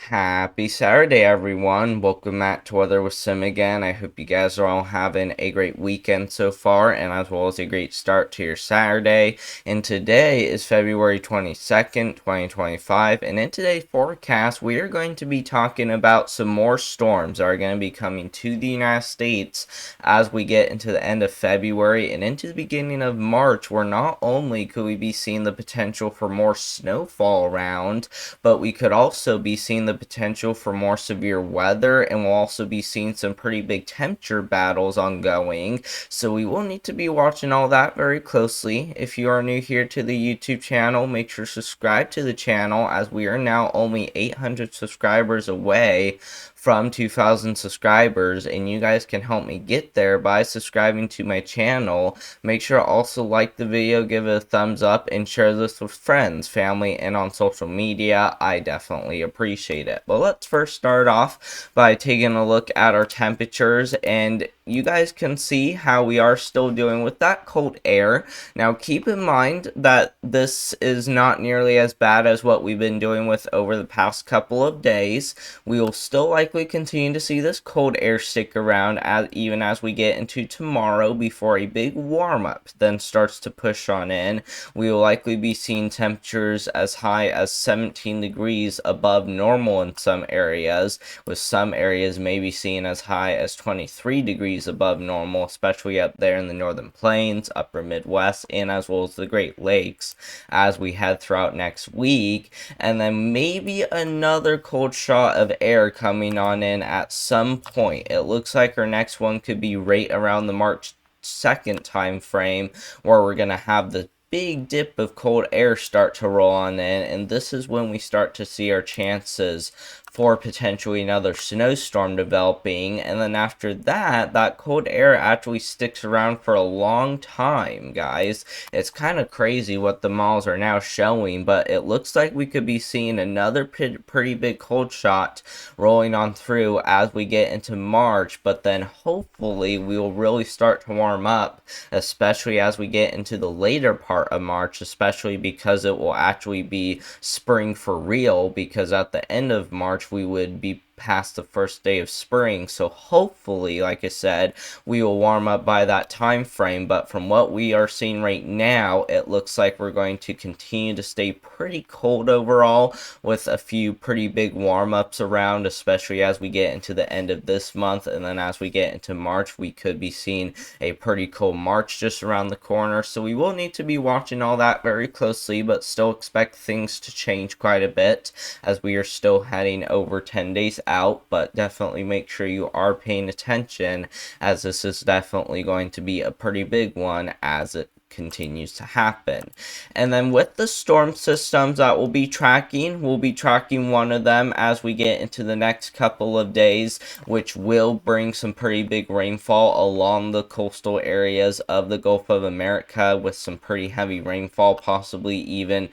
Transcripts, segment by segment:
Happy Saturday, everyone. Welcome back to Weather with Sim again. I hope you guys are all having a great weekend so far, and as well as a great start to your Saturday. And today is February 22nd, 2025. And in today's forecast, we are going to be talking about some more storms that are going to be coming to the United States as we get into the end of February and into the beginning of March, where not only could we be seeing the potential for more snowfall around, but we could also be seeing the potential for more severe weather, and we'll also be seeing some pretty big temperature battles ongoing. So we will need to be watching all that very closely. If you are new here to the YouTube channel, make sure to subscribe to the channel, as we are now only 800 subscribers away from 2,000 subscribers, and you guys can help me get there by subscribing to my channel. Make sure to also like the video, give it a thumbs up, and share this with friends, family, and on social media. I definitely appreciate it. But let's first start off by taking a look at our temperatures, and you guys can see how we are still doing with that cold air. Now keep in mind that this is not nearly as bad as what we've been doing with over the past couple of days. We will still likely continue to see this cold air stick around even as we get into tomorrow, before a big warm up then starts to push on in. We will likely be seeing temperatures as high as 17 degrees above normal in some areas, with some areas maybe seeing as high as 23 degrees above normal, especially up there in the northern plains, upper Midwest, and as well as the Great Lakes as we head throughout next week. And then maybe another cold shot of air coming on in at some point. It looks like our next one could be right around the March 2nd time frame, where we're going to have the big dip of cold air start to roll on in, and this is when we start to see our chances for potentially another snowstorm developing. And then after that, that cold air actually sticks around for a long time, guys. It's kind of crazy what the models are now showing, but it looks like we could be seeing another pretty big cold shot rolling on through as we get into March. But then hopefully we will really start to warm up, especially as we get into the later part of March, especially because it will actually be spring for real, because at the end of March we would be past the first day of spring. So hopefully, like I said, we will warm up by that time frame. But from what we are seeing right now, it looks like we're going to continue to stay pretty cold overall, with a few pretty big warm-ups around, especially as we get into the end of this month. And then as we get into March, we could be seeing a pretty cold March just around the corner. So we will need to be watching all that very closely, but still expect things to change quite a bit as we are still heading over 10 days out. But definitely make sure you are paying attention, as this is definitely going to be a pretty big one as it continues to happen. And then with the storm systems that we'll be tracking one of them as we get into the next couple of days, which will bring some pretty big rainfall along the coastal areas of the Gulf of America, with some pretty heavy rainfall, possibly even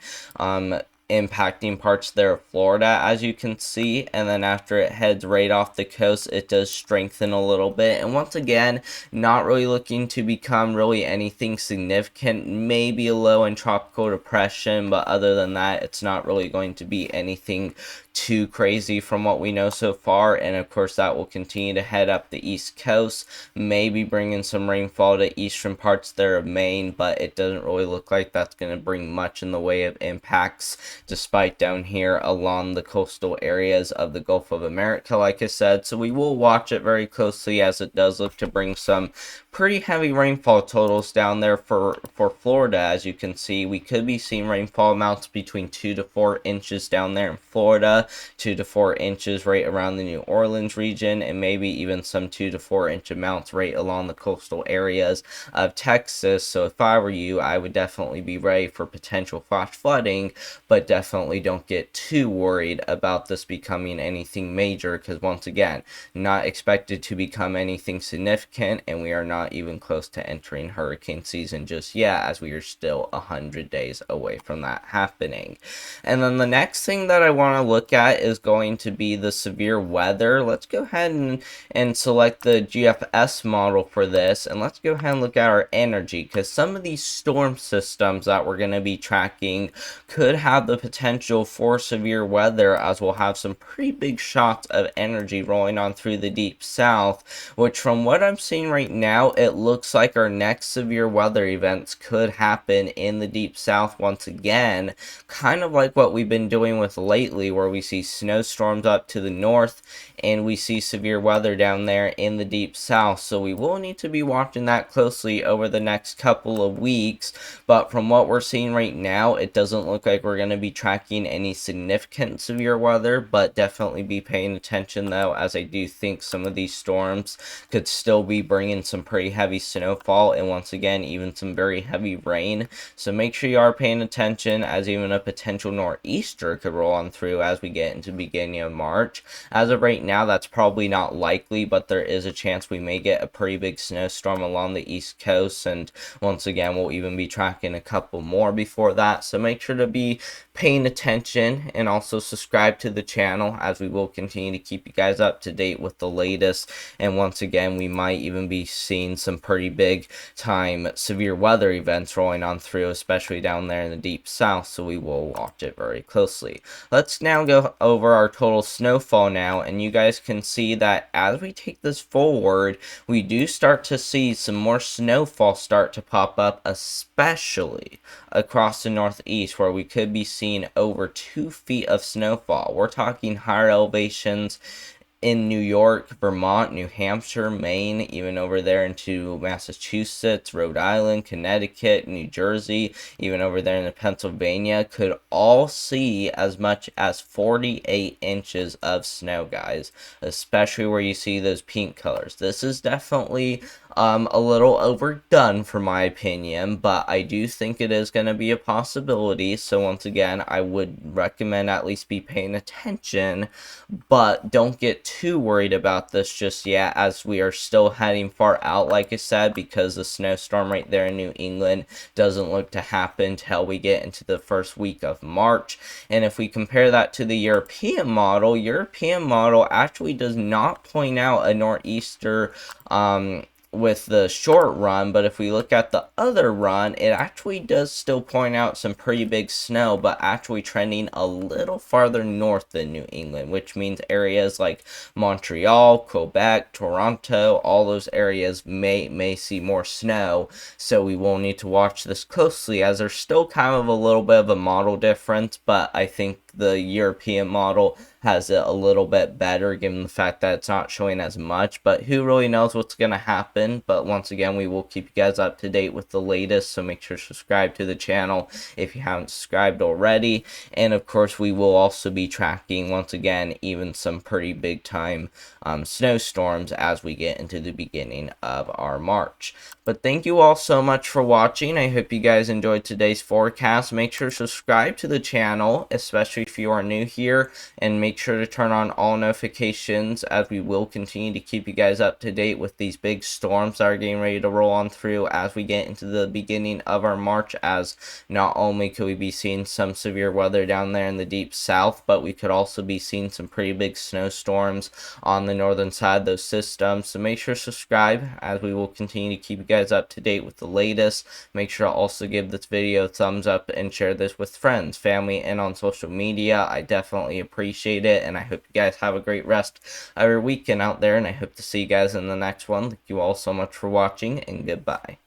impacting parts there of Florida, as you can see. And then after it heads right off the coast, it does strengthen a little bit, and once again, not really looking to become really anything significant. Maybe a low and tropical depression, but other than that, it's not really going to be anything too crazy from what we know so far. And of course, that will continue to head up the east coast, maybe bringing some rainfall to eastern parts there of Maine, but it doesn't really look like that's going to bring much in the way of impacts, despite down here along the coastal areas of the Gulf of America, like I said. So we will watch it very closely, as it does look to bring some pretty heavy rainfall totals down there for Florida. As you can see, we could be seeing rainfall amounts between 2 to 4 inches down there in Florida, 2 to 4 inches right around the New Orleans region, and maybe even some 2 to 4 inch amounts right along the coastal areas of Texas. So if I were you, I would definitely be ready for potential flash flooding, but definitely don't get too worried about this becoming anything major, because once again, not expected to become anything significant, and we are not even close to entering hurricane season just yet, as we are still 100 days away from that happening. And then the next thing that I want to look at is going to be the severe weather. Let's go ahead and select the GFS model for this, and let's go ahead and look at our energy, because some of these storm systems that we're going to be tracking could have the potential for severe weather, as we'll have some pretty big shots of energy rolling on through the deep south, which from what I'm seeing right now, it looks like our next severe weather events could happen in the deep south once again, kind of like what we've been doing with lately, where we see snowstorms up to the north and we see severe weather down there in the deep south. So we will need to be watching that closely over the next couple of weeks, but from what we're seeing right now, it doesn't look like we're going to be tracking any significant severe weather, but definitely be paying attention though, as I do think some of these storms could still be bringing some pretty heavy snowfall, and once again even some very heavy rain. So make sure you are paying attention, as even a potential nor'easter could roll on through as we get into the beginning of March. As of right now, that's probably not likely, but there is a chance we may get a pretty big snowstorm along the east coast, and once again we'll even be tracking a couple more before that. So make sure to be paying attention and also subscribe to the channel, as we will continue to keep you guys up to date with the latest. And once again, we might even be seeing some pretty big time severe weather events rolling on through, especially down there in the deep south, so we will watch it very closely. Let's now go over our total snowfall now, and you guys can see that as we take this forward, we do start to see some more snowfall start to pop up, especially across the northeast, where we could be seeing over 2 feet of snowfall. We're talking higher elevations in New York, Vermont, New Hampshire, Maine, even over there into Massachusetts, Rhode Island, Connecticut, New Jersey, even over there into Pennsylvania, could all see as much as 48 inches of snow, guys, especially where you see those pink colors. This is definitely a little overdone for my opinion, but I do think it is going to be a possibility. So once again, I would recommend at least be paying attention, but don't get too worried about this just yet, as we are still heading far out, like I said, because the snowstorm right there in New England doesn't look to happen till we get into the first week of March. And if we compare that to the European model actually does not point out a nor'easter with the short run, but if we look at the other run, it actually does still point out some pretty big snow, but actually trending a little farther north than New England, which means areas like Montreal, Quebec, Toronto, all those areas may see more snow. So we will need to watch this closely, as there's still kind of a little bit of a model difference, but I think the European model has it a little bit better, given the fact that it's not showing as much. But who really knows what's going to happen. But once again, we will keep you guys up to date with the latest, so make sure to subscribe to the channel if you haven't subscribed already. And of course, we will also be tracking, once again, even some pretty big time snowstorms as we get into the beginning of our March. But thank you all so much for watching. I hope you guys enjoyed today's forecast. Make sure to subscribe to the channel, especially if you are new here, and make sure to turn on all notifications, as we will continue to keep you guys up to date with these big storms that are getting ready to roll on through as we get into the beginning of our March, as not only could we be seeing some severe weather down there in the deep south, but we could also be seeing some pretty big snowstorms on the northern side of those systems. So make sure to subscribe, as we will continue to keep you guys up to date with the latest. Make sure to also give this video a thumbs up and share this with friends, family, and on social media. I definitely appreciate it, and I hope you guys have a great rest of your weekend out there, and I hope to see you guys in the next one. Thank you all so much for watching, and goodbye.